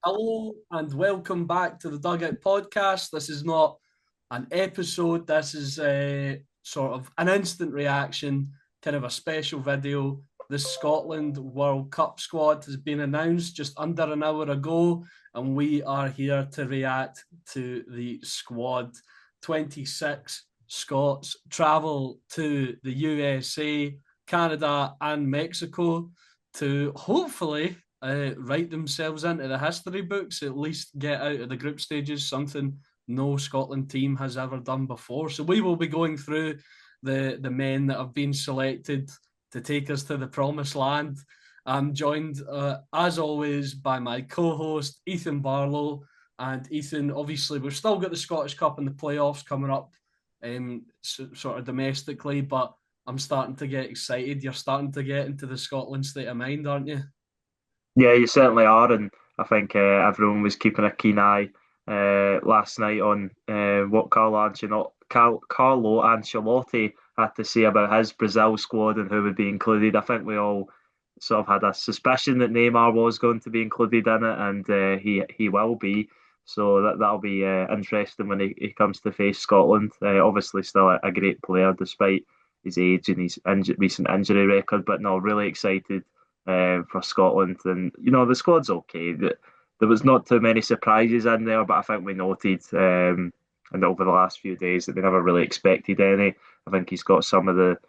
Hello and welcome back to the Dugout podcast. This is not an episode, this is a sort of an instant reaction, kind of a special video. The Scotland World Cup squad has been announced just under an hour ago, and we are here to react to the squad. 26 Scots travel to the USA, Canada, and Mexico to hopefully write themselves into the history books, at least get out of the group stages, something no Scotland team has ever done before. So we will be going through the men that have been selected to take us to the promised land. I'm joined, as always, by my co-host Ethan Barlow. And Ethan, obviously, we've still got the Scottish Cup and the playoffs coming up, sort of domestically, but I'm starting to get excited. You're starting to get into the Scotland state of mind, aren't you? Yeah, you certainly are, and I think everyone was keeping a keen eye last night on what Carlo Ancelotti had to say about his Brazil squad and who would be included. I think we all sort of had a suspicion that Neymar was going to be included in it, and he will be. So that'll be interesting when he comes to face Scotland. Obviously, still a great player despite his age and his recent injury record, but no, really excited for Scotland. And the squad's okay. There was not too many surprises in there, but I think we noted and over the last few days that we never really expected any. I think he's got some of the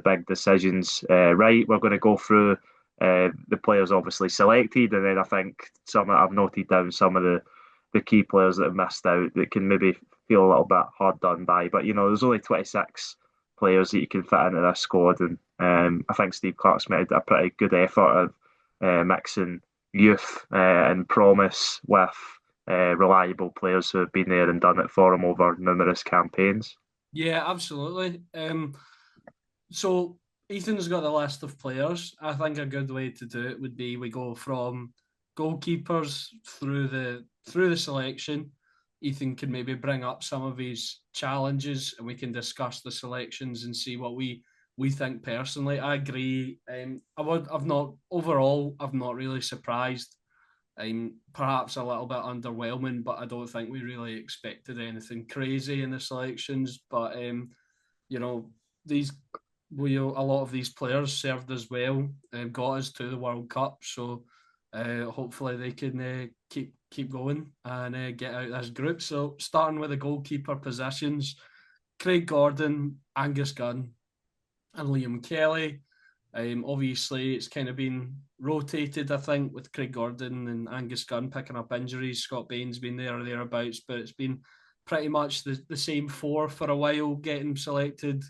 big decisions right. We're going to go through the players obviously selected, and then I think I've noted down some of the key players that have missed out that can maybe feel a little bit hard done by. But there's only 26 players that you can fit into this squad, and I think Steve Clarke's made a pretty good effort of mixing youth and promise with reliable players who have been there and done it for him over numerous campaigns. Yeah, absolutely. So Ethan's got the list of players. I think a good way to do it would be we go from goalkeepers through the selection. Ethan can maybe bring up some of his challenges, and we can discuss the selections and see what we think personally. I agree. I've not overall. I've not really surprised. Perhaps a little bit underwhelming, but I don't think we really expected anything crazy in the selections. But you know, these a lot of these players served us well and got us to the World Cup. So hopefully they can keep going and get out this group. So starting with the goalkeeper positions, Craig Gordon, Angus Gunn, and Liam Kelly. Obviously, it's kind of been rotated, I think, with Craig Gordon and Angus Gunn picking up injuries. Scott Bain's been there or thereabouts, but it's been pretty much the same four for a while getting selected.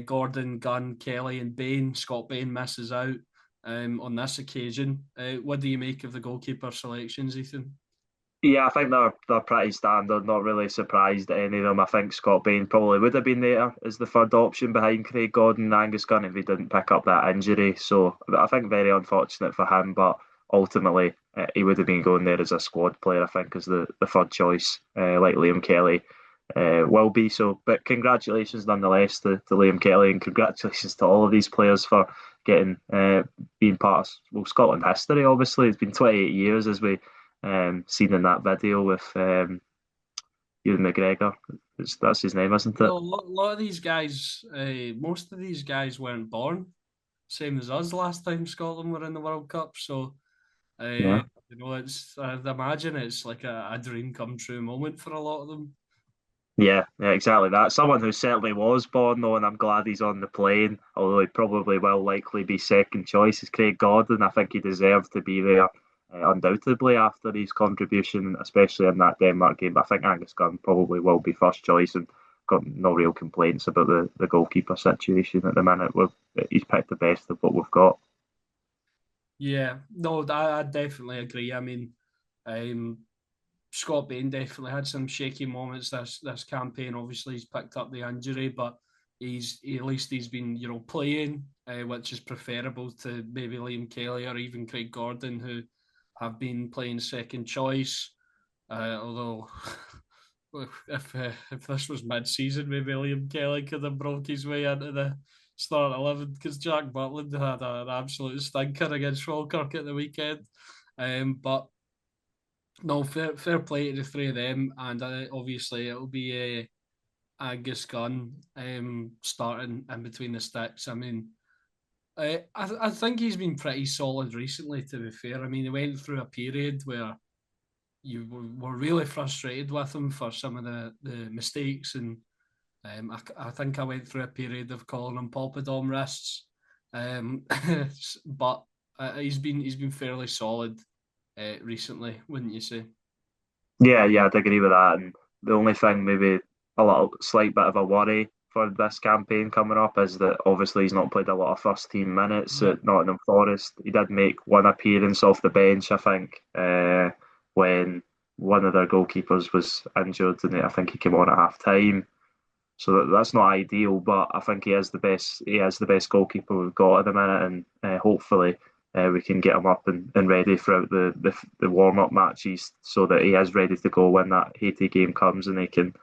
Gordon, Gunn, Kelly, and Bain. Scott Bain misses out on this occasion. What do you make of the goalkeeper selections, Ethan? Yeah, I think they're pretty standard. Not really surprised at any of them. I think Scott Bain probably would have been there as the third option behind Craig Gordon and Angus Gunn if he didn't pick up that injury. So I think very unfortunate for him, but ultimately he would have been going there as a squad player. I think as the third choice, like Liam Kelly will be. So, but congratulations nonetheless to Liam Kelly, and congratulations to all of these players for getting being part of Scotland history. Obviously, it's been 28 years as we seen in that video with Ewan McGregor. That's his name, isn't it? Well, a lot of these guys, most of these guys weren't born, same as us last time Scotland were in the World Cup. So, Yeah. I'd imagine it's like a dream come true moment for a lot of them. Yeah, exactly that. Someone who certainly was born though, and I'm glad he's on the plane, although he probably will likely be second choice, is Craig Gordon. I think he deserved to be there, undoubtedly, after his contribution, especially in that Denmark game. But I think Angus Gunn probably will be first choice, and got no real complaints about the goalkeeper situation at the minute. He's picked the best of what we've got. Yeah, no, I definitely agree. I mean, um, Scott Bain definitely had some shaky moments this campaign. Obviously, he's picked up the injury, but at least he's been playing, which is preferable to maybe Liam Kelly or even Craig Gordon, who have been playing second choice. Although if this was mid-season, maybe Liam Kelly could have broke his way into the start 11 because Jack Butland had an absolute stinker against Falkirk at the weekend. But No, fair play to the three of them, and obviously it'll be Angus Gunn starting in between the sticks. I mean, I think he's been pretty solid recently. To be fair, I mean, he went through a period where you were really frustrated with him for some of the mistakes, and I think I went through a period of calling him Poppadom wrists, um, but he's been fairly solid recently, wouldn't you say? Yeah, I'd agree with that. And the only thing, maybe a little slight bit of a worry for this campaign coming up is that obviously he's not played a lot of first team minutes Yeah, at Nottingham Forest. He did make one appearance off the bench, I think, when one of their goalkeepers was injured, and I think he came on at half time. So that's not ideal, but I think he is the best. He is the best goalkeeper we've got at the minute, and hopefully we can get him up and ready throughout the warm up matches, so that he is ready to go when that Haiti game comes, and he can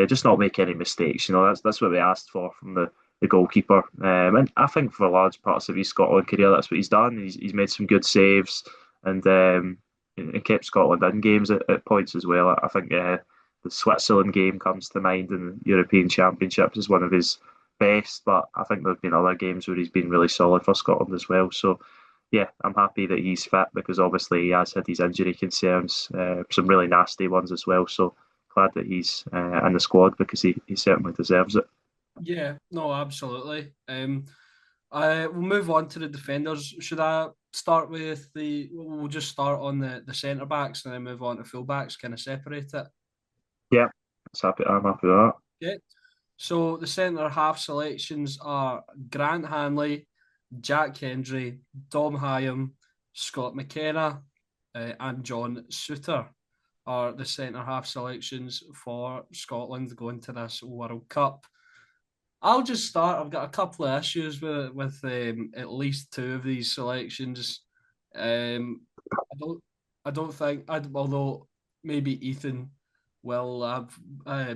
just not make any mistakes. You know, that's what we asked for from the goalkeeper, and I think for large parts of his Scotland career, that's what he's done. He's made some good saves, and kept Scotland in games at points as well. I think. The Switzerland game comes to mind, and European Championships is one of his best. But I think there've been other games where he's been really solid for Scotland as well. So yeah, I'm happy that he's fit because obviously he has had these injury concerns, some really nasty ones as well. So glad that he's in the squad because he certainly deserves it. yeah, no, absolutely. We'll move on to the defenders. Should I start with the? We'll just start on the centre backs and then move on to full backs. Kind of separate it. Yeah, I'm happy with that. Okay. So the centre half selections are Grant Hanley, Jack Hendry, Dom Hyam, Scott McKenna, and John Souttar are the centre half selections for Scotland going to this World Cup. I'll just start. I've got a couple of issues with at least two of these selections. Um, I don't think. Although maybe Ethan will have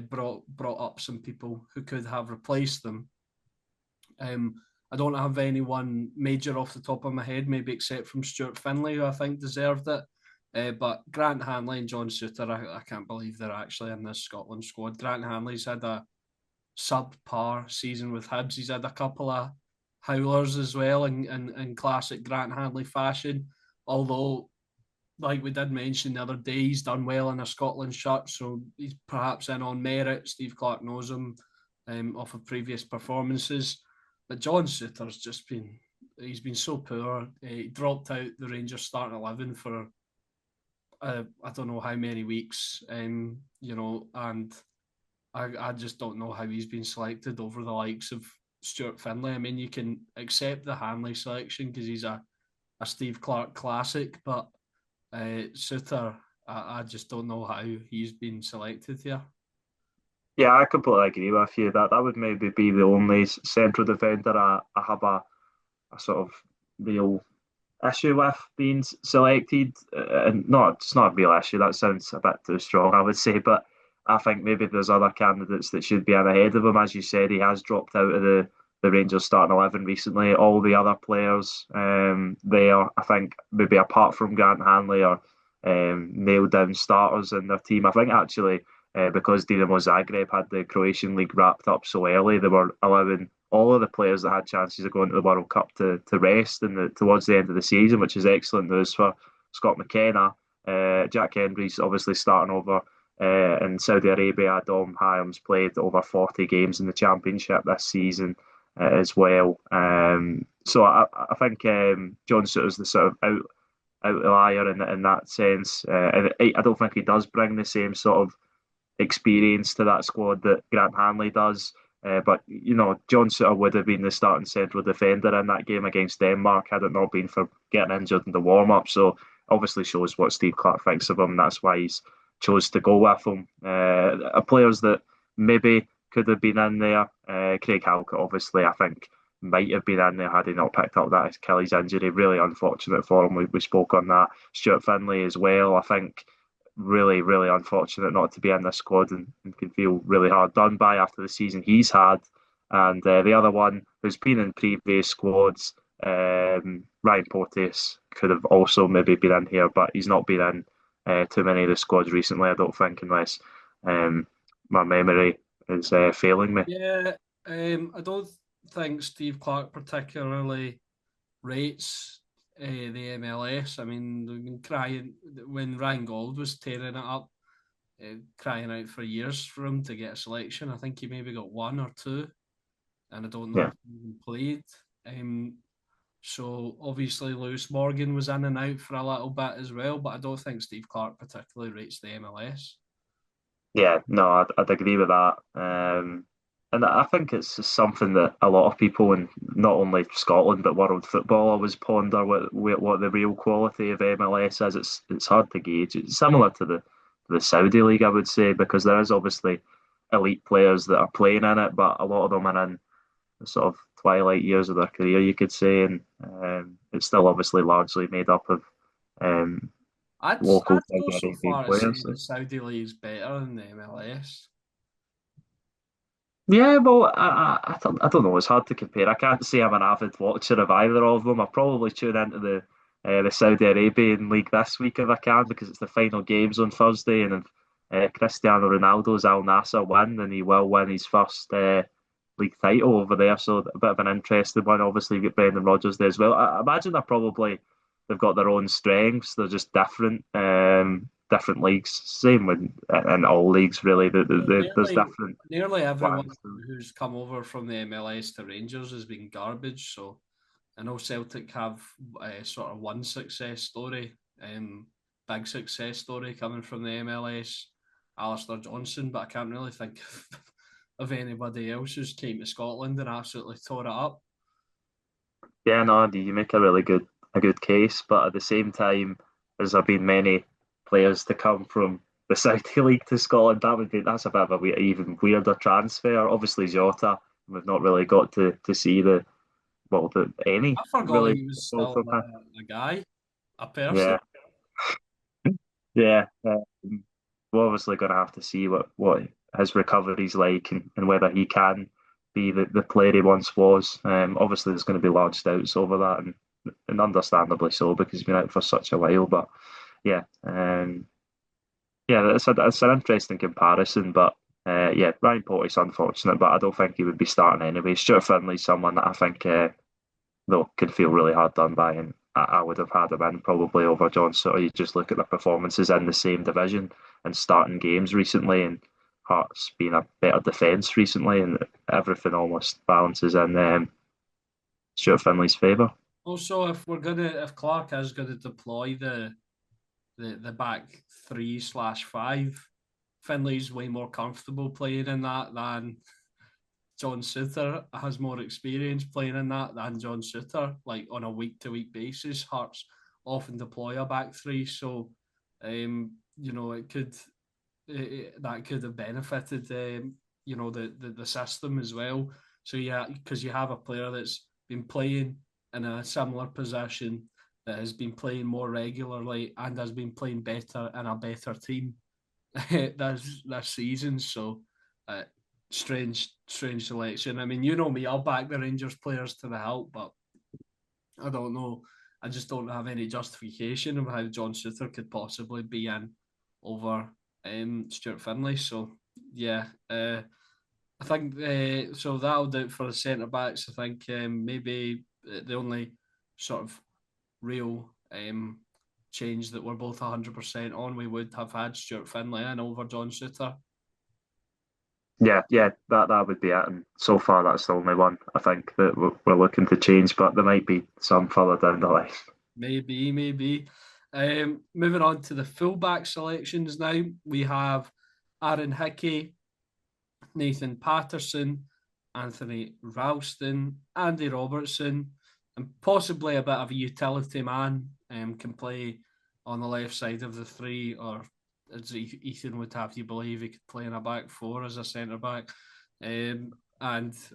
brought up some people who could have replaced them. Um, I don't have anyone major off the top of my head, maybe except from Stuart Finlay, who I think deserved it. But Grant Hanley and John Souttar, I can't believe they're actually in this Scotland squad. Grant Hanley's had a subpar season with Hibs. He's had a couple of howlers as well in classic Grant Hanley fashion. Although, like we did mention the other day, he's done well in a Scotland shirt, so he's perhaps in on merit. Steve Clarke knows him off of previous performances. But John Souttar's just he's been so poor. He dropped out the Rangers starting 11 for I don't know how many weeks, and I just don't know how he's been selected over the likes of Stuart Finlay. I mean, you can accept the Hanley selection because he's a Steve Clarke classic, but Souttar, I just don't know how he's been selected here. Yeah, I completely agree with you. That would maybe be the only central defender I have a sort of real issue with being selected, and not it's not a real issue. That sounds a bit too strong, I would say, but I think maybe there's other candidates that should be in ahead of him. As you said, he has dropped out of the Rangers starting 11 recently. All the other players there, I think, maybe apart from Grant Hanley, are nailed down starters in their team. I think actually. Because Dinamo Zagreb had the Croatian league wrapped up so early, they were allowing all of the players that had chances of going to the World Cup to rest towards the end of the season, which is excellent news for Scott McKenna. Jack Hendry's obviously starting over in Saudi Arabia. Dom Hyam's played over 40 games in the Championship this season as well. So I think John Souttar's the sort of outlier in that sense. And I don't think he does bring the same sort of experience to that squad that Grant Hanley does. But John Souttar would have been the starting central defender in that game against Denmark had it not been for getting injured in the warm up. So obviously shows what Steve Clarke thinks of him. That's why he's chose to go with him. Players that maybe could have been in there. Craig Halkett, obviously, I think might have been in there had he not picked up that Achilles injury. Really unfortunate for him. We spoke on that. Stuart Finlay as well. I think really, really unfortunate not to be in this squad, and can feel really hard done by after the season he's had. And the other one who's been in previous squads, Ryan Porteous, could have also maybe been in here, but he's not been in too many of the squads recently. I don't think, unless my memory is failing me. Yeah, I don't think Steve Clarke particularly rates the MLS. I mean, they've been crying when Ryan Gold was tearing it up, crying out for years for him to get a selection. I think he maybe got one or two, and I don't know Yeah. if he even played. Um, so obviously Lewis Morgan was in and out for a little bit as well, but I don't think Steve Clarke particularly rates the MLS. Yeah, no, I'd agree with that. And I think it's just something that a lot of people in not only Scotland but world football always ponder what the real quality of MLS is. It's hard to gauge. It's similar to the Saudi League, I would say, because there is obviously elite players that are playing in it, but a lot of them are in the sort of twilight years of their career, you could say, and it's still obviously largely made up of um, I'd local I'd go Saudi so Arabian far as players. saying the Saudi League's better than the MLS. Yeah, well, I don't know. It's hard to compare. I can't say I'm an avid watcher of either of them. I'll probably tune into the Saudi Arabian league this week if I can because it's the final games on Thursday, and if Cristiano Ronaldo's Al Nassr win, then he will win his first league title over there. So a bit of an interesting one. Obviously, you've got Brendan Rodgers there as well. I imagine they've got their own strengths. They're just different. Different leagues. Same with in all leagues, really. There's Nearly, different nearly everyone ones. So, who's come over from the MLS to Rangers has been garbage. So I know Celtic have sort of one success story, big success story coming from the MLS, Alistair Johnson, but I can't really think of anybody else who's came to Scotland and absolutely tore it up. yeah, no, you make a good case, but at the same time, there's been many players to come from the Saudi League to Scotland. That's a bit of a even weirder transfer. Obviously, Jota, we've not really got to see any I forgot really he was football still from him. a guy, a person. Yeah, yeah. We're obviously going to have to see what his recovery's like and whether he can be the player he once was. Obviously, there's going to be large doubts over that, and understandably so because he's been out for such a while. But yeah, yeah, it's an interesting comparison. But yeah, Ryan Porteous unfortunate, but I don't think he would be starting anyway. Stuart Finley's someone that I think though could feel really hard done by, and I would have had him in probably over John Sutter. You just look at the performances in the same division and starting games recently, and Hearts being a better defence recently, and everything almost balances in Stuart Finley's favour. Also, if Clark is gonna deploy the back three slash five, Finley's way more comfortable playing in that than John Suter has more experience playing in that than John Suter. Like on a week to week basis, Hearts often deploy a back three, so it could that could have benefited the system as well. So yeah, because you have a player that's been playing in a similar position that has been playing more regularly and has been playing better in a better team this season. So uh, strange selection. I mean, you know me, I'll back the Rangers players to the hilt, but I don't know. I just don't have any justification of how John Souther could possibly be in over Stuart Finley. So yeah, I think so. That'll do it for the centre backs. I think maybe the only sort of real change that we're both 100% on, we would have had Stuart Finley in over John Souther. Yeah, yeah, that would be it. And so far, that's the only one I think that we're looking to change, but there might be some further down the line. Maybe. Moving on to the fullback selections now, we have Aaron Hickey, Nathan Patterson, Anthony Ralston, Andy Robertson, and possibly a bit of a utility man. Can play on the left side of the three, or as Ethan would have you believe, he could play in a back four as a centre back. And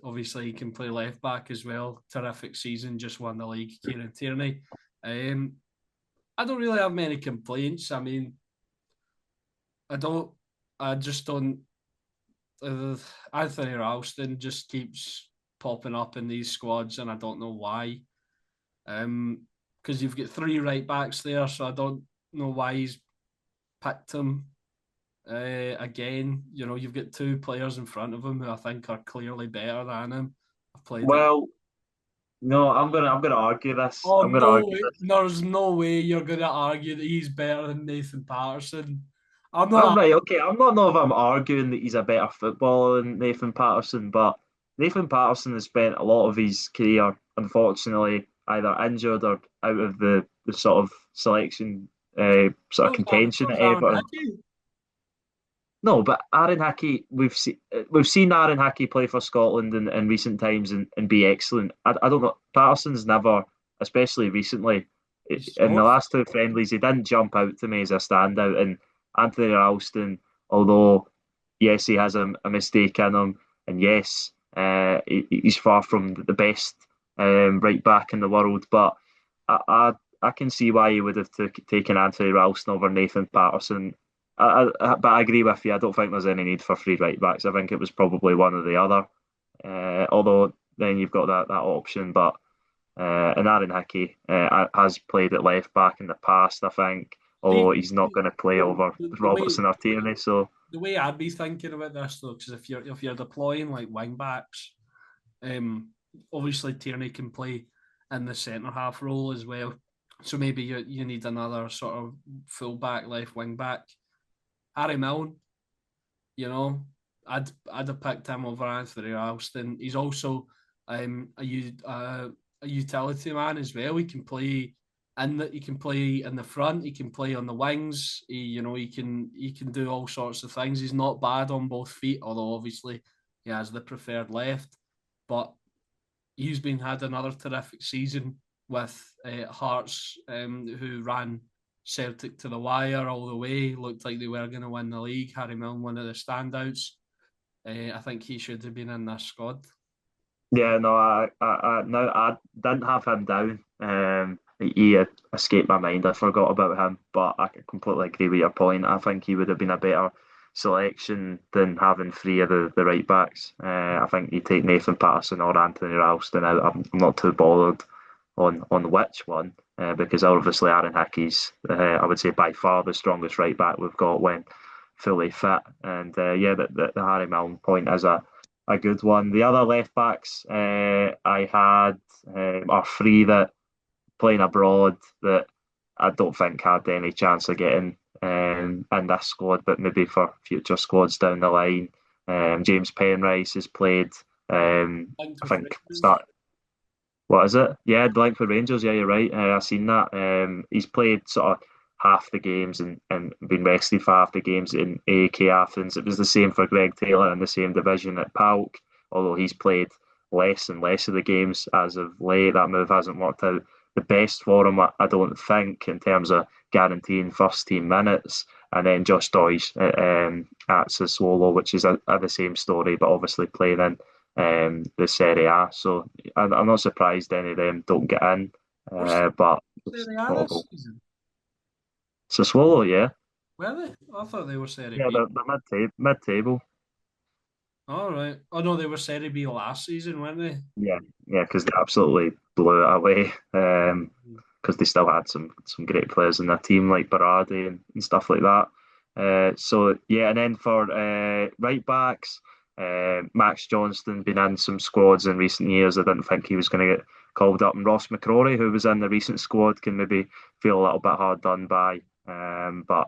obviously he can play left back as well. Terrific season, just won the league, Kieran Tierney. Um, I don't really have many complaints. I mean, I don't. I just don't. Anthony Ralston just keeps popping up in these squads, and I don't know why. Because you've got three right backs there, so I don't know why he's picked him. Again, you've got two players in front of him who I think are clearly better than him. I've played it. Well, no, I'm gonna argue this. Oh I'm gonna no argue way! this. There's no way you're going to argue that he's better than Nathan Patterson. I'm I'm not. right, okay. I'm not know if I'm arguing that he's a better footballer than Nathan Patterson, but Nathan Patterson has spent a lot of his career, unfortunately, either injured or out of the sort of selection, sort of contention So's at Aaron Everton. Hickey. No, but Aaron Hickey, we've seen Aaron Hickey play for Scotland in recent times and be excellent. I don't know. Patterson's never, especially recently, He's in the soft. last two friendlies, he didn't jump out to me as a standout. And Anthony Ralston, although yes, he has a mistake in him, and yes, he's far from the best right back in the world, but I can see why he would have taken Anthony Ralston over Nathan Patterson. But I agree with you. I don't think there's any need for three right backs. I think it was probably one or the other. Although then you've got that option. But and Aaron Hickey has played at left back in the past, I think. See, Although he's not going to play over the way Robertson or Tierney. So the way I'd be thinking about this though, because if you're deploying like wing backs, um, obviously Tierney can play in the centre half role as well. So maybe you need another sort of full back, left wing back. Harry Milne, you know, I'd have picked him over Anthony Ralston. He's also a utility man as well. He can play in the front. He can play on the wings. He can do all sorts of things. He's not bad on both feet, although obviously he has the preferred left. But he's been had another terrific season with Hearts, who ran Celtic to the wire all the way. Looked like they were going to win the league. Harry Milne, one of the standouts. I think he should have been in this squad. yeah, no, no, I didn't have him down. He had escaped my mind. I forgot about him, but I completely agree with your point. I think he would have been a better selection than having three of the right backs. I think you take Nathan Patterson or Anthony Ralston out. I'm not too bothered on which one, because obviously Aaron Hickey's, I would say, by far the strongest right back we've got when fully fit. And yeah, the Harry Milne point is a good one. The other left backs I had are three that playing abroad that I don't think had any chance of getting in this squad, but maybe for future squads down the line. James Penrice has played. Linked I with think Rangers. start. What is it? Yeah, blank for Rangers. Yeah, you're right. I've seen that. He's played sort of half the games and been rested for half the games in AEK Athens. It was the same for Greg Taylor in the same division at PAOK, although he's played less and less of the games as of late. That move hasn't worked out the best for him, I don't think, in terms of guaranteeing first team minutes. And then Josh Doyce at Sassuolo, which is the same story, but obviously playing in the Serie A. So I'm not surprised any of them don't get in, What's but it's Serie A notable. this season? Sassuolo, yeah, Were they? I thought they were Serie yeah, B. they're mid-table. All right. Oh no, they were Serie B last season, weren't they? Yeah, yeah, because they absolutely blew it away. Because they still had some great players in their team like Berardi and stuff like that. So yeah, and then for right backs, Max Johnston been in some squads in recent years. I didn't think he was going to get called up, and Ross McCrory, who was in the recent squad, can maybe feel a little bit hard done by. But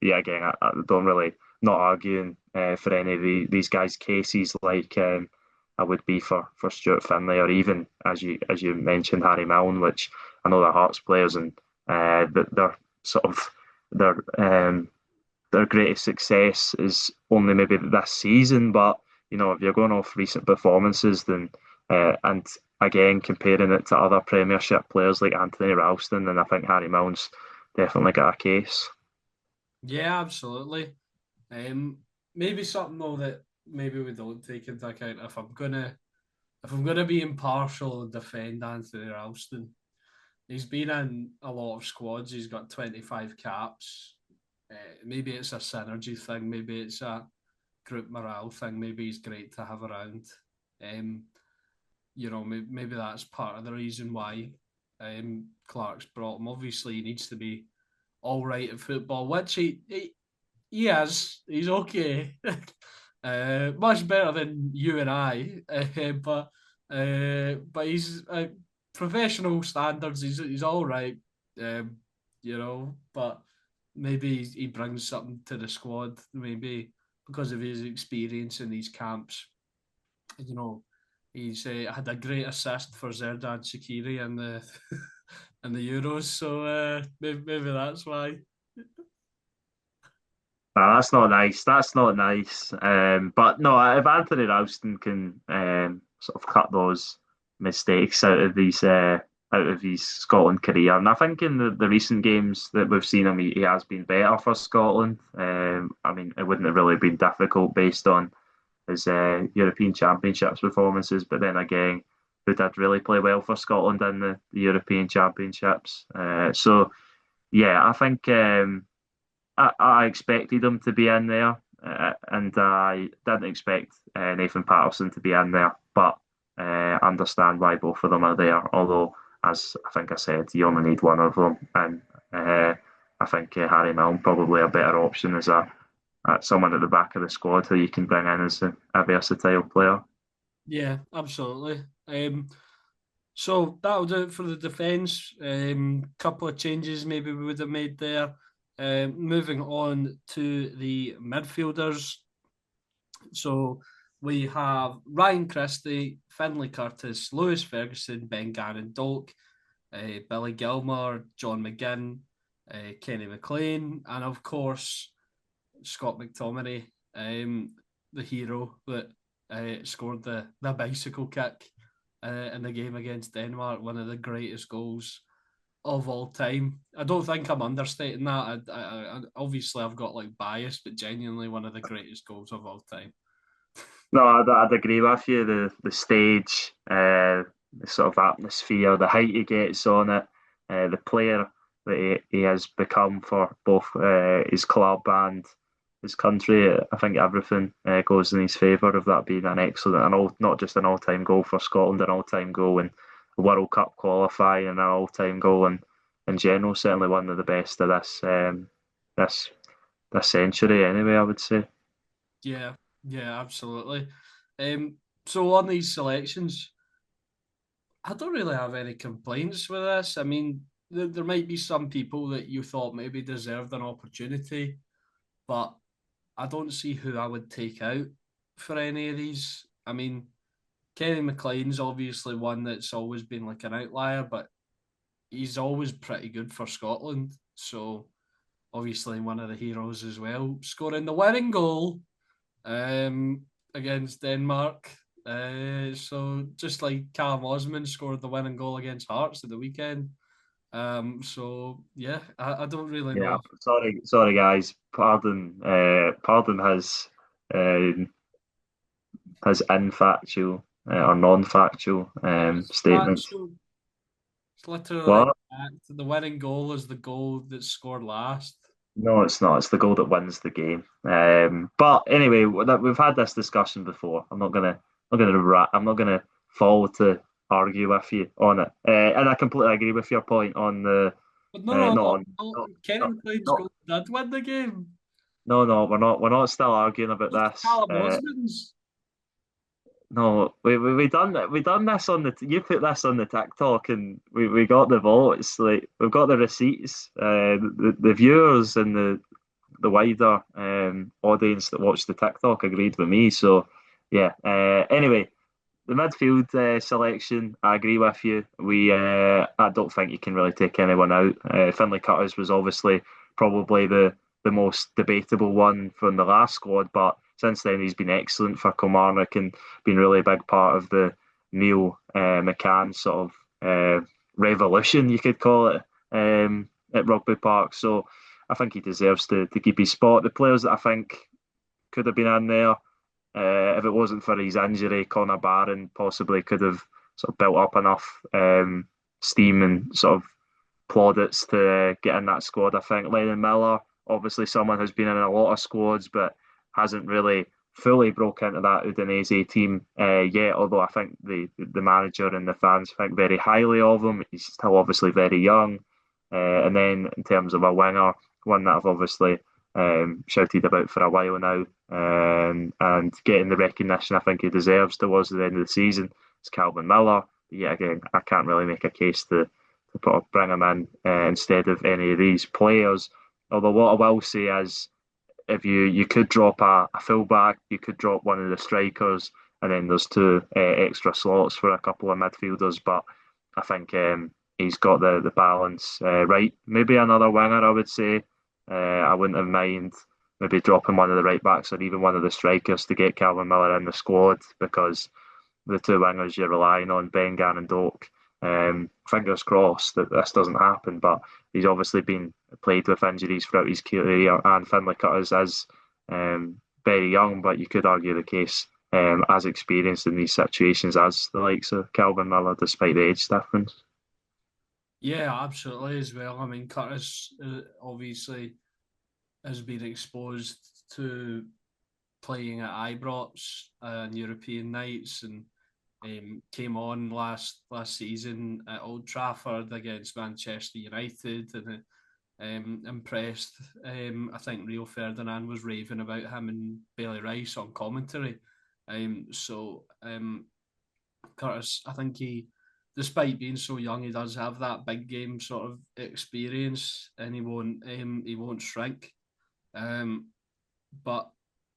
yeah, again, I don't really not arguing for any of these guys' cases like. I would be for Stuart Finlay, or even as you mentioned Harry Milne, which I know they're Hearts players, and they're sort of their their greatest success is only maybe this season. But if you're going off recent performances, then and again comparing it to other Premiership players like Anthony Ralston, then I think Harry Milne's definitely got a case. Yeah, absolutely. Um, Maybe something though that maybe we don't take into account if I'm gonna be impartial and defend Anthony Ralston. He's been in a lot of squads. He's got 25 caps. Maybe it's a synergy thing. Maybe it's a group morale thing. Maybe he's great to have around. Um, maybe that's part of the reason why Clark's brought him. Obviously, he needs to be all right at football, which he is. He's okay. Much better than you and I. But he's professional standards. He's all right. Um, but maybe he brings something to the squad. Maybe because of his experience in these camps. You know, he's had a great assist for Zerdan Shaqiri in the in the Euros. So maybe that's why. Nah, that's not nice. That's not nice. But no, if Anthony Ralston can sort of cut those mistakes out of his Scotland career, and I think in the recent games that we've seen him, he has been better for Scotland. I mean, it wouldn't have really been difficult based on his European Championships performances, but then again, who did really play well for Scotland in the European Championships? So yeah, I think. I expected him to be in there, and I didn't expect Nathan Patterson to be in there, but I understand why both of them are there. Although, as I think I said, you only need one of them, and I think Harry Milne probably a better option as someone at the back of the squad who you can bring in as a versatile player. Yeah, absolutely. So that'll do it for the defence. Couple of changes maybe we would have made there. Moving on to the midfielders. So we have Ryan Christie, Finlay Curtis, Lewis Ferguson, Ben Gannon Doak, Billy Gilmore, John McGinn, Kenny McLean, and of course Scott McTominay, the hero that scored the bicycle kick in the game against Denmark, one of the greatest goals of all time. I don't think I'm understating that. Obviously I've got like bias, but genuinely one of the greatest goals of all time. No, I'd agree with you. The stage, the sort of atmosphere, the height he gets on it, the player that he has become for both his club and his country. I think everything goes in his favour of that being an excellent, not just an all-time goal for Scotland, an all-time goal in World Cup qualifying, and an all-time goal in general. Certainly one of the best of this this century, anyway. I would say. Yeah, yeah, absolutely. So on these selections, I don't really have any complaints with this. I mean, there might be some people that you thought maybe deserved an opportunity, but I don't see who I would take out for any of these. I mean, Kenny McLean's obviously one that's always been like an outlier, but he's always pretty good for Scotland. So obviously one of the heroes as well, scoring the winning goal um, against Denmark. So just like Callum Osman scored the winning goal against Hearts at the weekend. So yeah, I don't really Yeah, know. sorry, guys. Pardon his infactual or non-factual It's statements. factual. It's literally What? the winning goal is the goal that's scored last. No, it's not. It's the goal that wins the game. But anyway, we've had this discussion before. I'm not gonna fall to argue with you on it. And I completely agree with your point on the But no, not no, on no. not, Kenny not, McLean's not goal did win the game. no, we're not still arguing about Look at this. Callum Osman's. No, we done this on you put this on the TikTok and we got the votes. Like we've got the receipts. The viewers and the wider audience that watched the TikTok agreed with me. So yeah. Anyway, the midfield selection, I agree with you. I don't think you can really take anyone out. Finlay Cutters was obviously probably the most debatable one from the last squad, but since then he's been excellent for Kilmarnock and been really a big part of the Neil McCann sort of revolution, you could call it, at Rugby Park. So I think he deserves to keep his spot. The players that I think could have been in there. If it wasn't for his injury, Connor Barron possibly could have sort of built up enough steam and sort of plaudits to get in that squad. I think Lennon Miller, obviously someone who's been in a lot of squads, but hasn't really fully broke into that Udinese team yet. Although I think the manager and the fans think very highly of him. He's still obviously very young. And then in terms of a winger, one that I've obviously shouted about for a while now, and getting the recognition I think he deserves towards the end of the season, is Calvin Miller. Yeah, again, I can't really make a case to bring him in instead of any of these players. Although what I will say is, if you could drop a fullback, you could drop one of the strikers, and then there's two extra slots for a couple of midfielders. But I think he's got the balance right. Maybe another winger, I would say. I wouldn't have mind maybe dropping one of the right backs or even one of the strikers to get Calvin Miller in the squad, because the two wingers you're relying on, Bengan and Doak. Fingers crossed that this doesn't happen, but he's obviously been played with injuries throughout his career, and Finlay Cutters is very young, but you could argue the case as experienced in these situations as the likes of Calvin Miller, despite the age difference. Yeah, absolutely as well. I mean, Curtis obviously has been exposed to playing at Ibrox and European nights, and came on last season at Old Trafford against Manchester United, and impressed. I think Rio Ferdinand was raving about him and Bailey Rice on commentary. Curtis, I think despite being so young, he does have that big game sort of experience, and he won't shrink. Um, but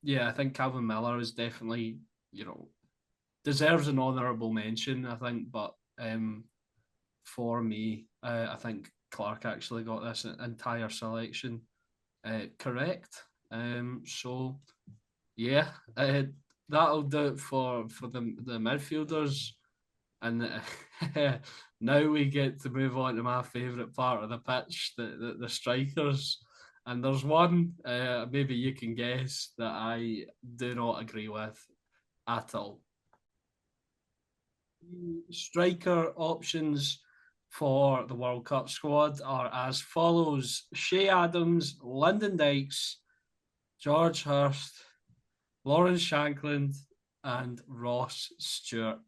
yeah, I think Calvin Miller is definitely, deserves an honourable mention, I think. But for me, I think Clarke actually got this entire selection correct. So yeah, that'll do it for the midfielders. And now we get to move on to my favourite part of the pitch, the strikers. And there's one, maybe you can guess, that I do not agree with at all. Striker options for the World Cup squad are as follows: Shea Adams, Lyndon Dykes, George Hurst, Lawrence Shankland, and Ross Stewart.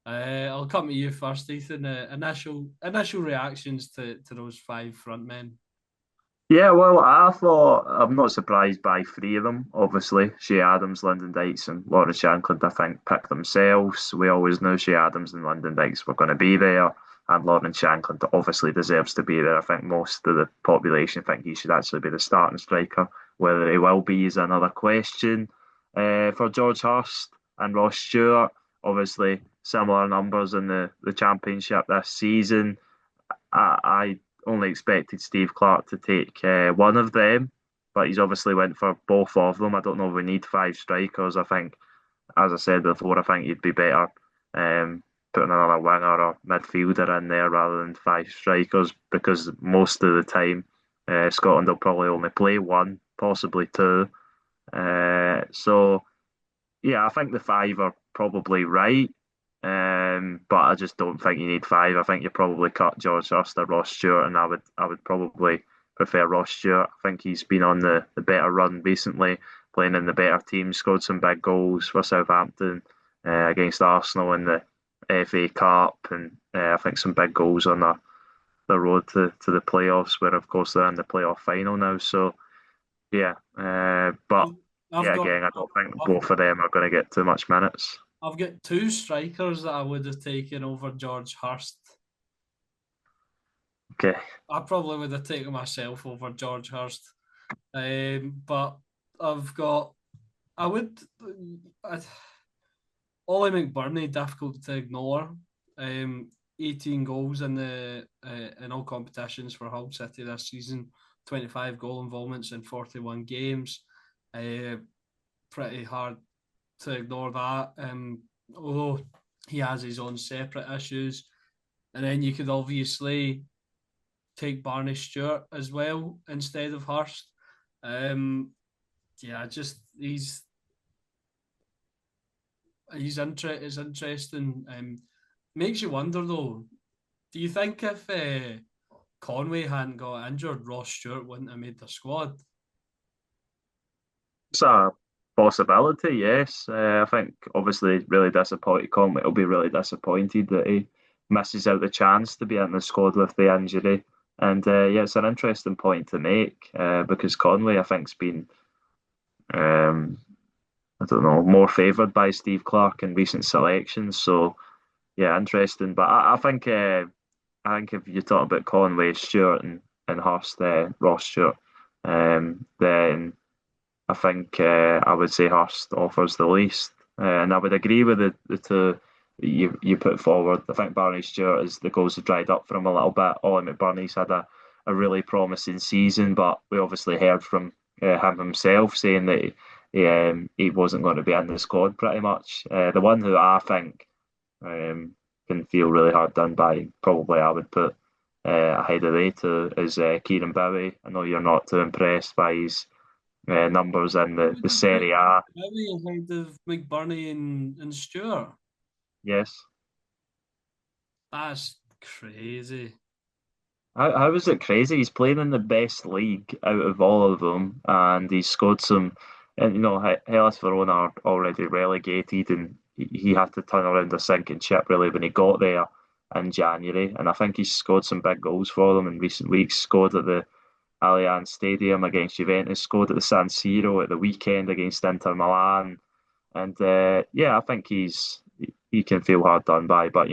I'll come to you first, Ethan. Initial reactions to those five front men. Yeah, well, I thought I'm not surprised by three of them. Obviously, Shea Adams, Lyndon Dykes, and Lawrence Shankland, I think, picked themselves. We always knew Shea Adams and Lyndon Dykes were going to be there, and Lawrence Shankland obviously deserves to be there. I think most of the population think he should actually be the starting striker. Whether he will be is another question. For George Hurst and Ross Stewart, obviously similar numbers in the championship this season. I only expected Steve Clarke to take one of them, but he's obviously went for both of them. I don't know if we need five strikers. I think, as I said before, I think you'd be better putting another winger or midfielder in there rather than five strikers, because most of the time Scotland will probably only play one, possibly two. So yeah, I think the five are probably right. But I just don't think you need five. I think you probably cut George Hurst or Ross Stewart, and I would probably prefer Ross Stewart. I think he's been on the better run recently, playing in the better team, scored some big goals for Southampton against Arsenal in the FA Cup, and I think some big goals on the road to the playoffs, where of course they're in the playoff final now. So yeah, but I've, I've yeah, got again, I don't think I've, both of them are going to get too much minutes. I've got two strikers that I would have taken over George Hurst. Okay. I probably would have taken myself over George Hurst. But I've got, I would, I, Ollie McBurney, difficult to ignore. 18 goals in all competitions for Hull City this season, 25 goal involvements in 41 games. Pretty hard to ignore that. Although he has his own separate issues. And then you could obviously take Barney Stewart as well instead of Hurst. Um, yeah, just is interesting. Makes you wonder though. Do you think if Conway hadn't got injured, Ross Stewart wouldn't have made the squad? It's a possibility, yes. I think obviously really disappointed. Conway will be really disappointed that he misses out the chance to be in the squad with the injury. And yeah, it's an interesting point to make because Conway, I think, has been I don't know, more favoured by Steve Clarke in recent selections. So yeah, interesting. But I think if you talk about Conway, Stewart, and Hurst, Ross Stewart, then I think I would say Hurst offers the least, and I would agree with the two that you put forward. I think Barney Stewart, as the goals have dried up for him a little bit. Ollie McBurney's had a really promising season, but we obviously heard from him himself saying that he wasn't going to be in the squad pretty much. The one who I think can feel really hard done by, probably I would put ahead of the two, is Kieran Bowie. I know you're not too impressed by his numbers in the Serie A. Maybe ahead of McBurney and Stewart. Yes. That's crazy. How is it crazy? He's playing in the best league out of all of them, and he's scored some. And Hellas Verona are already relegated, and he had to turn around a sinking ship really when he got there in January. And I think he's scored some big goals for them in recent weeks. Scored at the Allianz Stadium against Juventus, scored at the San Siro at the weekend against Inter Milan, and yeah, I think he can feel hard done by. But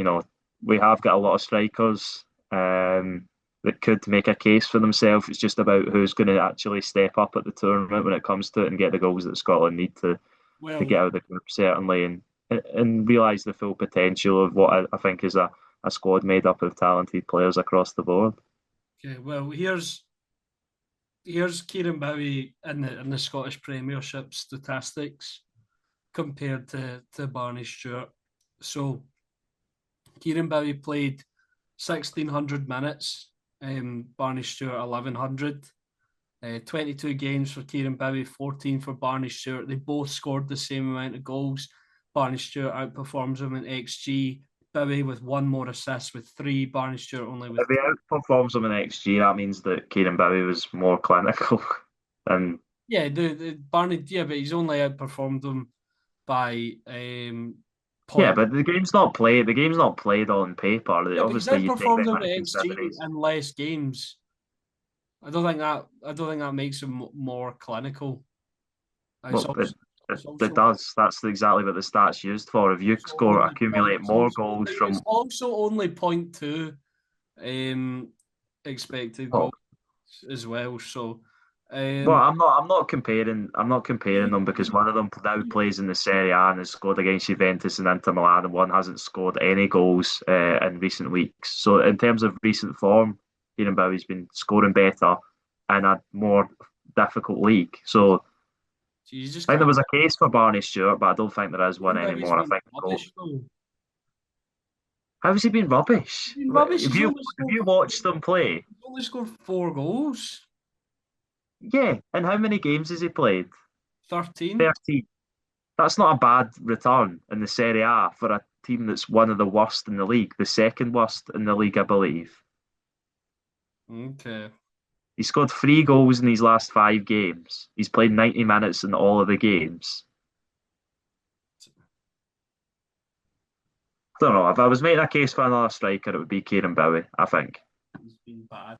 we have got a lot of strikers that could make a case for themselves. It's just about who's going to actually step up at the tournament when it comes to it and get the goals that Scotland need to Well, get out of the group certainly, and realise the full potential of what I think is a squad made up of talented players across the board. okay. Well, here's Kieran Bowie in the Scottish Premiership statistics compared to Barney Stewart. So Kieran Bowie played 1,600 minutes. Barney Stewart 1,100. 22 games for Kieran Bowie, 14 for Barney Stewart. They both scored the same amount of goals. Barney Stewart outperforms him in XG. Bowie with one more assist with 3. Barney Stewart only with If he outperforms him in XG, that means that Kieran Bowie was more clinical than. yeah, the Barney, yeah, but he's only outperformed them by Yeah, point. but the game's not played. The game's not played on paper. Yeah, but he's Obviously, you take outperformed them them into at XG consideration. in less games. I don't think that makes him more clinical. It's Well, also it's it also does. That's exactly what the stats used for. If you score, accumulate more goals it's from. also only point 0.2 um, expected Oh, goals as well. So well, um, I'm not comparing. I'm not comparing them because one of them now plays in the Serie A and has scored against Juventus and Inter Milan, and one hasn't scored any goals in recent weeks. So, in terms of recent form, Kieran Bowie's been scoring better in a more difficult league. So, you just I think there can't. was a case for Barney Stewart, but I don't think there is one He's anymore. I been think rubbish though. how has he been rubbish? He's been rubbish. If you watched them play, He's only scored 4 goals. yeah, and how many games has he played? 13. 13. That's not a bad return in the Serie A for a team that's one of the worst in the league, the second worst in the league, I believe. Okay. He scored 3 goals in his last 5 games. He's played 90 minutes in all of the games. I don't know. If I was making a case for another striker, it would be Kieran Bowie, I think. He's been bad.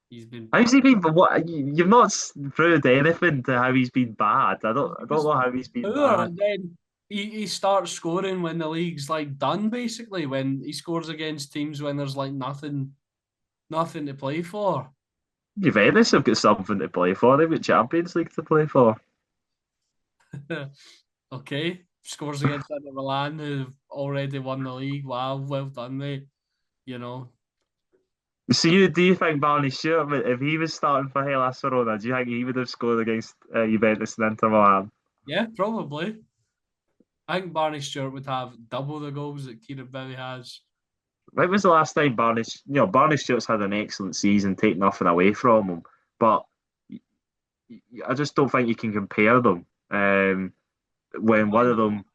He's been How's bad. he been? But what you've not proved anything to how he's been bad. I He don't was know how he's been poor, bad. and then he starts scoring when the league's like done. Basically, when he scores against teams when there's like nothing to play for. Juventus have got something to play for. They've got Champions League to play for. Okay, scores against Inter Milan, who've already won the league. Wow, well done, mate. You know, So do you think Barney Stewart, if he was starting for Hellas Verona, do you think he would have scored against Juventus and Inter Milan? yeah, probably. I think Barney Stewart would have double the goals that Kieran Bowie has. When was the last time Barney Stewart's had an excellent season, take nothing away from him, but I just don't think you can compare them. When Why one of not? them,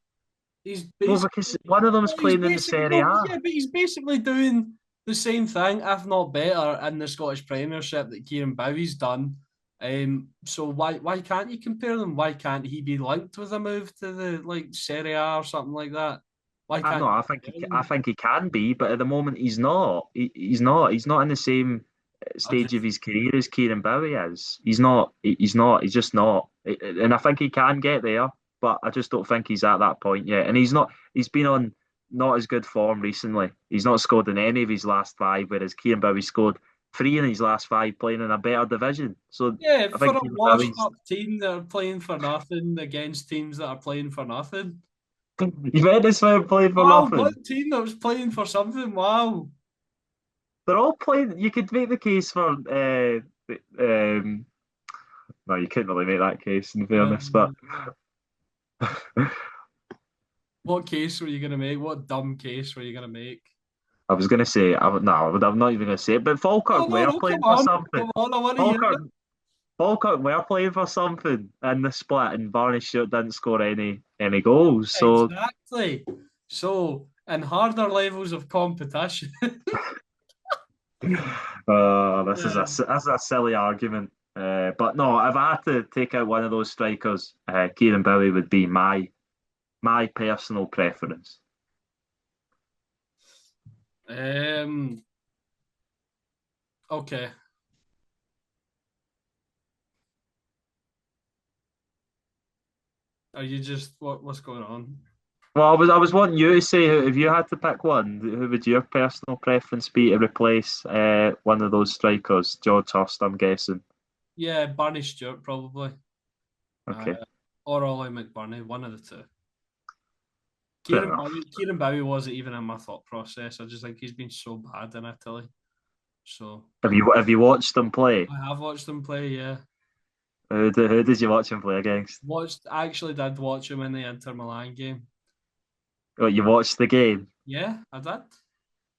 He's well, basically, because one of them's well, he's playing in the basically, Serie no, A. yeah, but he's basically doing the same thing, if not better, in the Scottish Premiership that Kieran Bowie's done. So why can't you compare them? Why can't he be linked with a move to the like Serie A or something like that? Why I can't no, I you? think he can be, but at the moment he's not. He's not. He's not in the same I stage of just his career as Kieran Bowie is. He's not. He's not. He's just not. And I think he can get there, but I just don't think he's at that point yet. And he's not. He's been on not as good form recently. He's not scored in any of his last five, whereas Kieran Bowie scored three in his last five, playing in a better division. So yeah, I for think a Kieran washed Bowie's. up team that are playing for nothing against teams that are playing for nothing. Juventus were playing for Wow, nothing. one team that was playing for something. Wow. They're all playing. You could make the case for. No, you couldn't really make that case in fairness. But Um, what case were you going to make? What dumb case were you going to make? I was going to say, I'm not even going to say it. But No, Falkirk no, were no, playing for something. come on, I want to hear Falkirk, it. Falkirk were playing for something in the split, and Barney Stewart didn't score any goals. So Exactly. So, in harder levels of competition, this is a silly argument. But no, if I had to take out one of those strikers, Kieran Bowie would be my personal preference. um, okay. Are you just what's going on? Well, I was wanting you to say if you had to pick one, who would your personal preference be to replace one of those strikers? George Hurst, I'm guessing. Yeah, Barney Stewart probably, uh, Okay, or Ollie McBurney, one of the two. fair enough. Kieran Bowie wasn't even in my thought process. I just think he's been so bad in Italy. So Have you watched them play? I have watched him play. Yeah, Who did you watch him play against? actually did watch him in the Inter Milan game. Oh, you watched the game. Yeah, I did.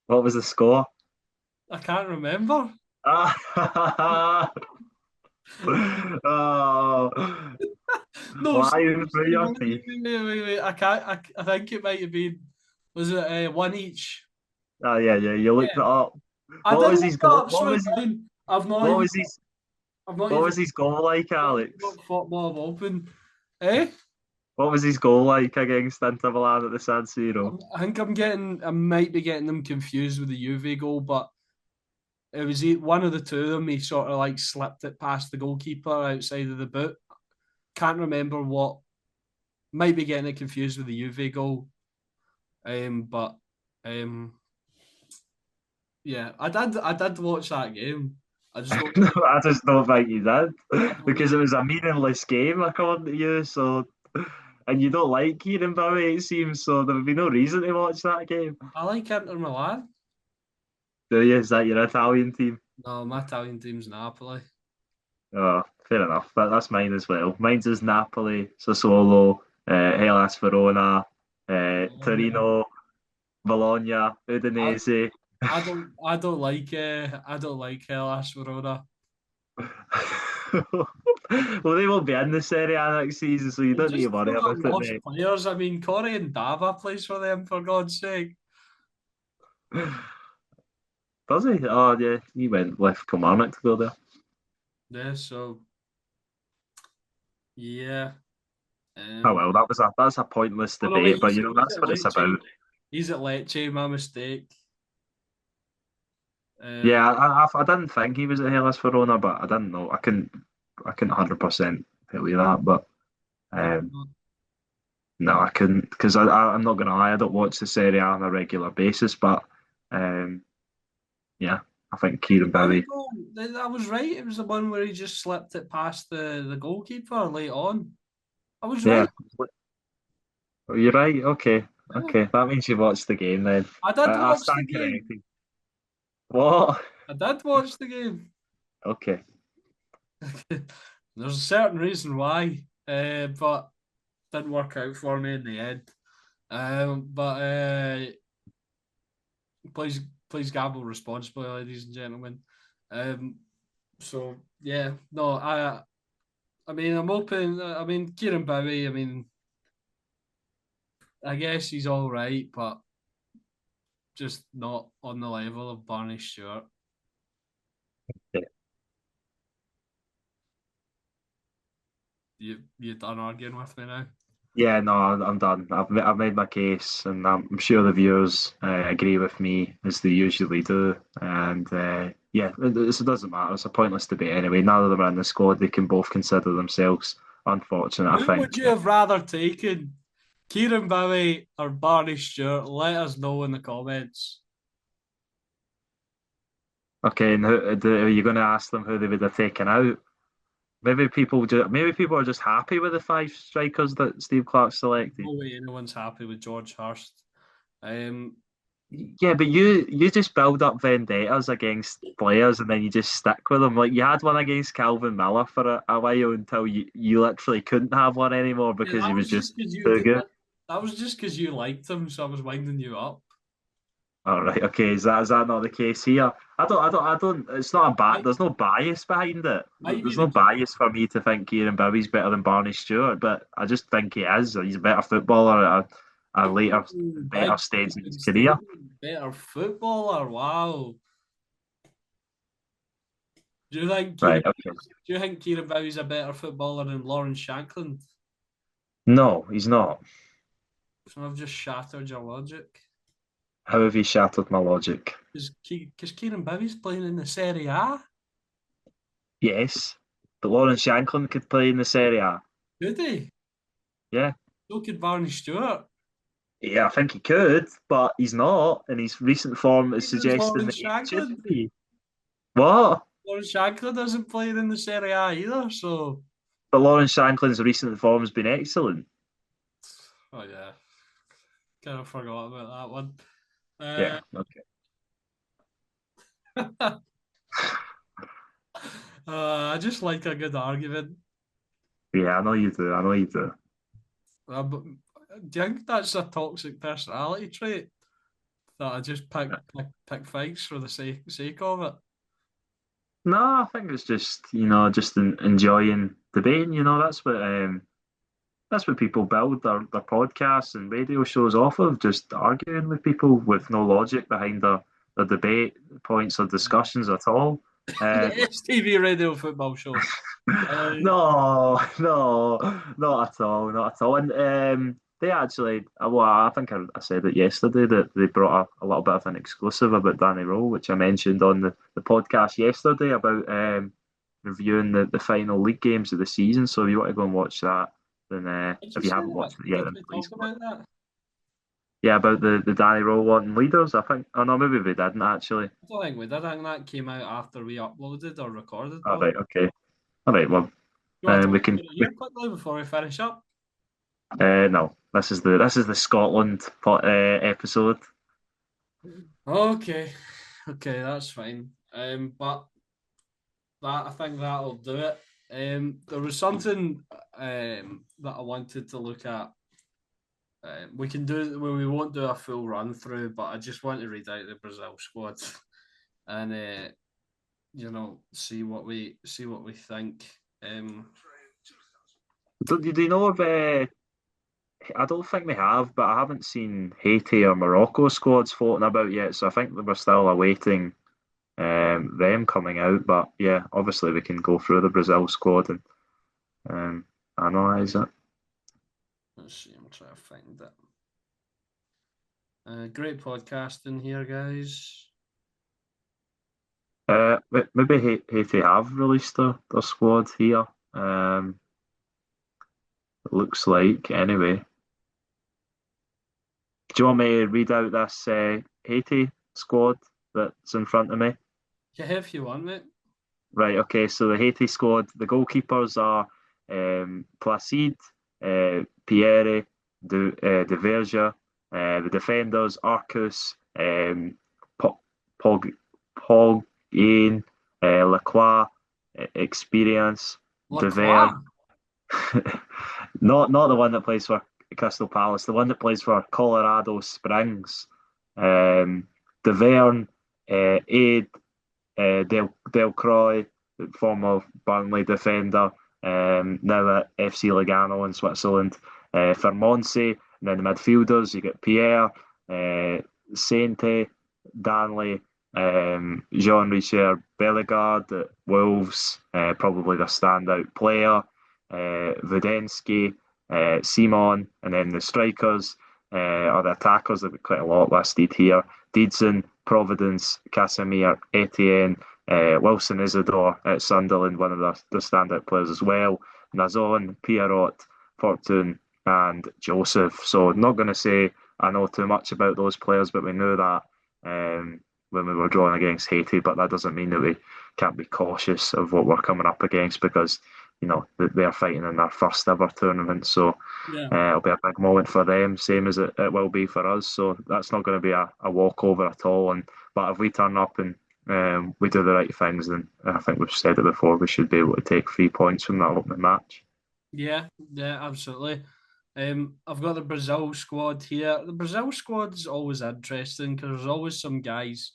What was the score? I can't remember. Ah, oh, No, lying through seriously, your teeth. wait. I can't. I think it might have been. Was it one each? Oh yeah, yeah. You looked Yeah, it up. I What did was look his that goal? up. Sweet thing. What was his I've not what even was his goal like, Alex? got football open. Eh? What was his goal like against Inter Milan at the San Siro? I think I might be getting them confused with the Juve goal, but it was one of the two of them. He sort of like slipped it past the goalkeeper outside of the boot. Can't remember what. Might be getting it confused with the Juve goal. But um, yeah, I did watch that game. I just don't No, think I just don't think you did I don't because think it was a meaningless game according to you. So, and you don't like Kieran Bowie, it seems. So there would be no reason to watch that game. I like Inter Milan. Do you? Is that your Italian team? No, my Italian team's Napoli. Oh, fair enough. That's mine as well. Mine's is Napoli, Sassuolo, Hellas Verona, Bologna. Torino, Bologna, I, Udinese. I don't like Hellas Verona. Well, they won't be in the Serie A next season, so you They've don't need to just worry got about it, lost mate. players. I mean, Corey and Dava plays for them for God's sake. Does he? Oh, yeah, he went with Kilmarnock to go there. Yeah, so yeah. Oh well, Yeah. that's a pointless Oh no, wait, debate, but he's that's at what it's Lecce. about. He's at Lecce. My mistake. Yeah, Um, I didn't think he was at Hellas Verona, but I didn't know. I couldn't 100% tell you that, but could um, not. no, I couldn't because I'm not gonna lie, I don't watch the Serie A on a regular basis, but um, yeah, I think Wait, the Kieran Bowie Bowie. goal. I was right. It was the one where he just slipped it past the goalkeeper late on. I was Yeah, right. you're right. Okay, Yeah. okay, that means you watched the game then. I did I watch the stand game. corrected. What? I did watch the game. Okay. There's a certain reason why, but didn't work out for me in the end. But please, please gamble responsibly, ladies and gentlemen. Um, so yeah, no, I mean, I'm open. I mean, Kieran Bowie. I mean, I guess he's all right, but just not on the level of Barney Stewart. Yeah. You done arguing with me now? Yeah, no, I'm done. I've made my case, and I'm sure the viewers agree with me as they usually do. And yeah, it doesn't matter. It's a pointless debate anyway. None of them are in the squad. They can both consider themselves unfortunate, I Who would think. you have rather taken, Kieran Bowie or Barney Stewart? Let us know in the comments. Okay, and are you going to ask them who they would have taken out? Maybe people are just happy with the five strikers that Steve Clarke selected. No way anyone's happy with George Hurst. Um, Yeah, but you just build up vendettas against players and then you just stick with them. Like you had one against Calvin Miller for a while until you literally couldn't have one anymore yeah, because he that was was just just because you too did good. that. That was just because you liked him, so I was winding you up. All right, okay, is that not the case here? I don't. It's not a bad. Might, There's no bias behind it. might be There's the no case. bias for me to think Kieran Bowie's better than Barney Stewart, but I just think he is. He's a better footballer at a later, Ooh, better big stage in his fucking career. statement. Better footballer. Wow. Do you think Right. Okay. Kieran Bowie's a better footballer than Lawrence Shanklin? No, he's not. So I've just shattered your logic. How have you shattered my logic? Because Kieran Bowie's playing in the Serie A. Yes, but Lawrence Shanklin could play in the Serie A. Could he? Yeah, So could Barney Stewart. yeah, I think he could, but he's not, and his recent form is Neither is suggesting Lawrence that he Shanklin. should be. What? Lawrence Shanklin doesn't play in the Serie A either. So, But Lawrence Shanklin's recent form has been excellent. oh yeah, kind of forgot about that one. Yeah, Uh, okay. I just like a good argument. Yeah, I know you do. I know you do. But do you think that's a toxic personality trait that I just pick fights for the sake of it? No, I think it's just just enjoying debating. That's what people build their podcasts and radio shows off of, just arguing with people with no logic behind their debate points or Yeah. discussions at all. The Um, STV Radio Football Show. Uh, no, no, not at all, not at all. And they actually, well, I think I said it yesterday that they brought a little bit of an exclusive about Danny Rowe, which I mentioned on the podcast yesterday about reviewing the final league games of the season. So if you want to go and watch that, then did you if you say haven't that? watched it yet, Did then we please talk go. about that? Yeah, about the Danny Rowe wanting leaders, I think. Oh no, maybe we didn't actually. I don't think we did. I think that came out after we uploaded or recorded, All probably. right, okay. All right, well, You want to we talk can. about it here quickly before we finish up? No, this is the Scotland episode. Okay, okay, that's fine. But that I think that'll do it. There was something that I wanted to look at. We can do well, we won't do a full run through, but I just want to read out the Brazil squad and see what we think. Um, Do you know of? I don't think we have, but I haven't seen Haiti or Morocco squads floating about yet. So I think that we're still awaiting them coming out. But yeah, obviously we can go through the Brazil squad and analyze it. let's see. I'm trying to find it. Great podcasting here, guys. Maybe Haiti have released their squad here. It looks like anyway. Do you want me to read out this Haiti squad that's in front of me? Yeah, if you want, mate. Right, okay, so the Haiti squad, the goalkeepers are Placide, Pierre, De Verge, the defenders, Arcus, Pog, Pogien, Lacroix, Experience, Lacroix. Deverne, not the one that plays for Crystal Palace, the one that plays for Colorado Springs, Deverne, Aid, Del Croy, former Burnley defender, now at FC Lugano in Switzerland. For Monse, and then the midfielders, you get Pierre, Sainte, Danley, Jean-Richard Bellegarde at Wolves, probably the standout player. Vidensky, Simon, and then the strikers or the attackers. They've got quite a lot listed here. Deedson, Providence, Casimir, Etienne, Wilson Isidore at Sunderland, one of the standout players as well. Nazon, Pierrot, Fortune, and Joseph. So not going to say I know too much about those players, but we knew that when we were drawing against Haiti. But that doesn't mean that we can't be cautious of what we're coming up against because they're fighting in their first ever tournament. So Yeah. it'll be a big moment for them, same as it will be for us. So that's not going to be a walkover at all. But if we turn up and we do the right things, then I think we've said it before, we should be able to take 3 points from that opening match. Yeah, yeah, absolutely. I've got the Brazil squad here. The Brazil squad's always interesting because there's always some guys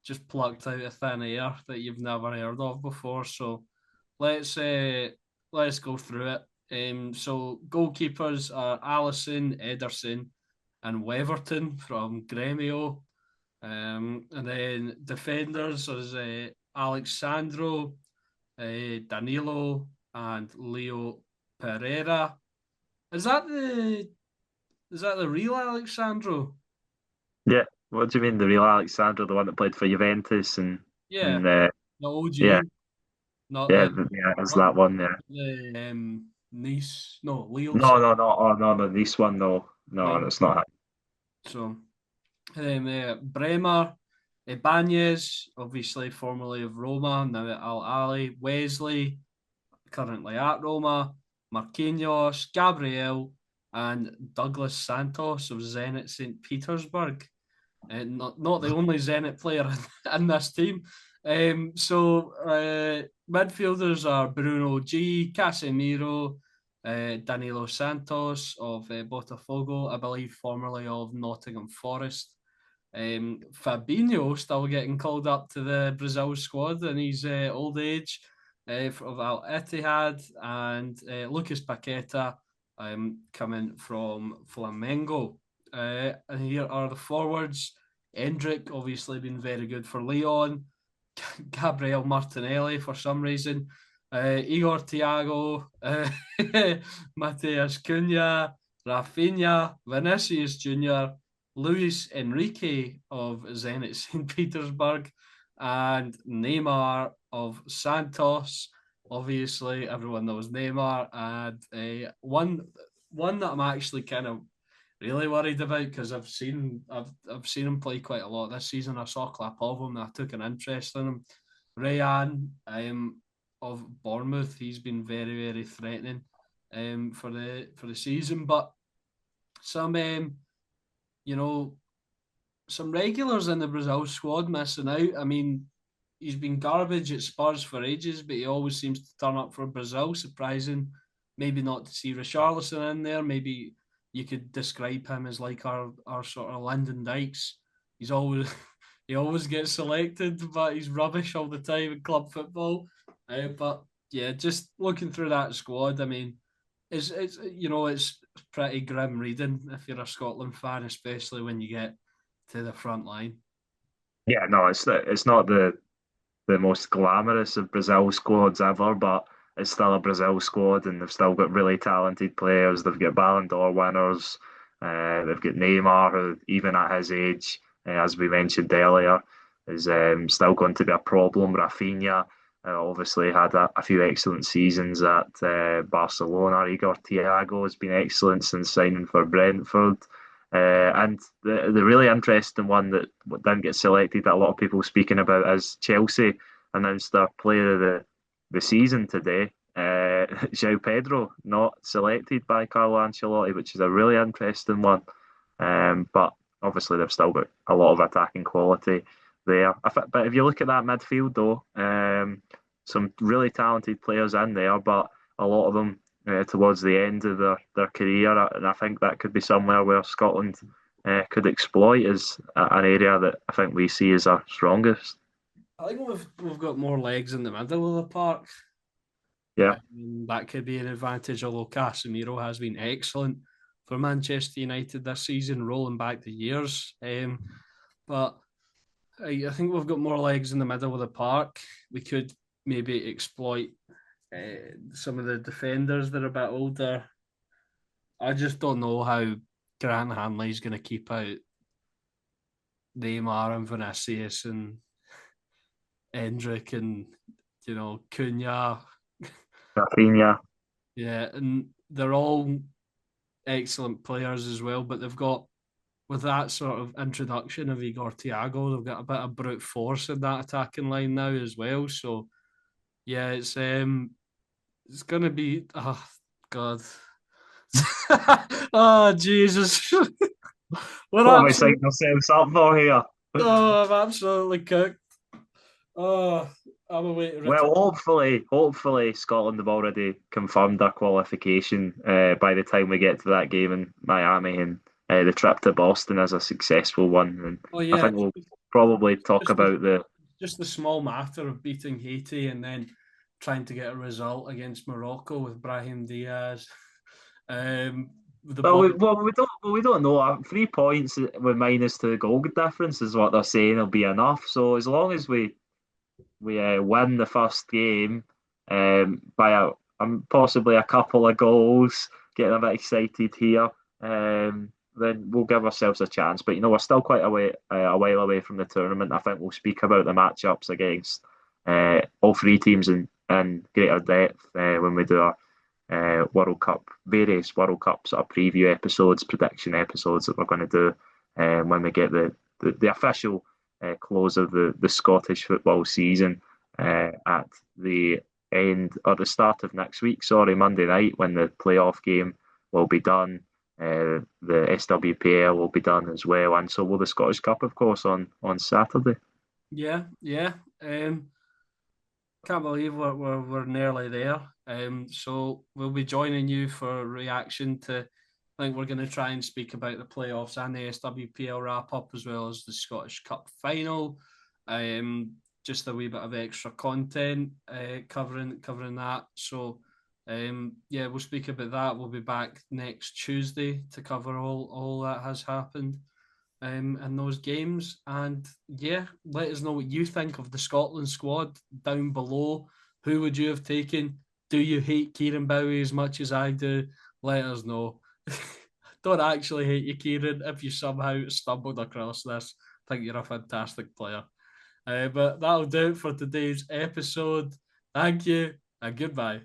just plucked out of thin air that you've never heard of before. So let's uh, let's go through it. So goalkeepers are Allison, Ederson, and Weverton from Gremio. And then defenders is Alexandro, Danilo, and Leo Pereira. Is that the is that the real Alexandro? Yeah. What do you mean, the real Alexander, the one that played for Juventus Yeah, and the yeah, OG, not yeah, the yeah, it's not that one. Yeah. the Nice. No, Leo's No, no, no, oh, no, no, this one, no, no, line. it's not. So Bremer, Ibanez, obviously formerly of Roma, now at Al Ali, Wesley, currently at Roma, Marquinhos, Gabriel, and Douglas Santos of Zenit St. Petersburg. Not the only Zenit player in this team. Midfielders are Bruno G, Casemiro, Danilo Santos of Botafogo, I believe formerly of Nottingham Forest. Fabinho still getting called up to the Brazil squad in his old age of Al Ittihad, and Lucas Paqueta coming from Flamengo. And here are the forwards. Endrick obviously been very good for Leon. Gabriel Martinelli for some reason. Igor Thiago, Mateus Cunha, Rafinha, Vinicius Jr., Luis Enrique of Zenit St. Petersburg, and Neymar of Santos. Obviously, everyone knows Neymar, and one that I'm actually kind of really worried about because I've seen him play quite a lot this season. I saw a clip of him and I took an interest in him. Rayan of Bournemouth, he's been very very threatening for the season, but some you know some regulars in the Brazil squad missing out. I mean, he's been garbage at Spurs for ages, but he always seems to turn up for Brazil. Surprising, maybe not to see Richarlison in there. Maybe you could describe him as like our sort of Lyndon Dykes. He's always he always gets selected, but he's rubbish all the time in club football. But yeah, just looking through that squad, I mean, it's pretty grim reading if you're a Scotland fan, especially when you get to the front line. Yeah, no, it's not the most glamorous of Brazil squads ever, but it's still a Brazil squad, and they've still got really talented players. They've got Ballon d'Or winners. They've got Neymar, who even at his age, as we mentioned earlier, is still going to be a problem. Rafinha obviously had a few excellent seasons at Barcelona. Igor Thiago has been excellent since signing for Brentford. And the really interesting one that didn't get selected that a lot of people speaking about is Chelsea announced their player of the season today. João Pedro not selected by Carlo Ancelotti, which is a really interesting one. But obviously they've still got a lot of attacking quality there. But if you look at that midfield though, some really talented players in there, but a lot of them towards the end of their career. And I think that could be somewhere where Scotland could exploit as an area that I think we see as our strongest. I think we've got more legs in the middle of the park. Yeah. That could be an advantage, although Casemiro has been excellent for Manchester United this season, rolling back the years. But I think we've got more legs in the middle of the park. We could maybe exploit some of the defenders that are a bit older. I just don't know how Grant Hanley's going to keep out Neymar and Vinicius and Endrick and Cunha. Rafinha. Yeah, and they're all excellent players as well, but they've got with that sort of introduction of Igor Thiago, they've got a bit of brute force in that attacking line now as well. So yeah, it's gonna be God. Oh Jesus. We're What am I absolutely setting ourselves up for here? I'm absolutely cooked. Oh, I'm away to Well, retire. hopefully Scotland have already confirmed their qualification by the time we get to that game in Miami, and the trip to Boston is a successful one. And Oh I yeah, think we'll probably talk just the about the just the small matter of beating Haiti and then trying to get a result against Morocco with Brahim Diaz. Um, the well, boy, we don't know. 3 points with minus to the goal difference is what they're saying will be enough. So as long as we win the first game by possibly a couple of goals, getting a bit excited here, then we'll give ourselves a chance. But we're still quite a while away from the tournament. I think we'll speak about the matchups against all three teams in greater depth when we do our World Cup, various World Cup sort of preview episodes, prediction episodes that we're going to do when we get the official close of the Scottish football season at the end or the start of next week. Sorry, Monday night when the playoff game will be done. The SWPL will be done as well, and so will the Scottish Cup, of course, on Saturday. yeah, yeah. Can't believe we're nearly there. So we'll be joining you for a reaction to. I think we're going to try and speak about the playoffs and the SWPL wrap up as well as the Scottish Cup final. Um, just a wee bit of extra content covering that. So yeah, we'll speak about that. We'll be back next Tuesday to cover all that has happened in those games. And yeah, let us know what you think of the Scotland squad down below. Who would you have taken? Do you hate Kieran Bowie as much as I do? Let us know. Don't actually hate you, Kieran. If you somehow stumbled across this, I think you're a fantastic player. But that'll do it for today's episode. Thank you and goodbye.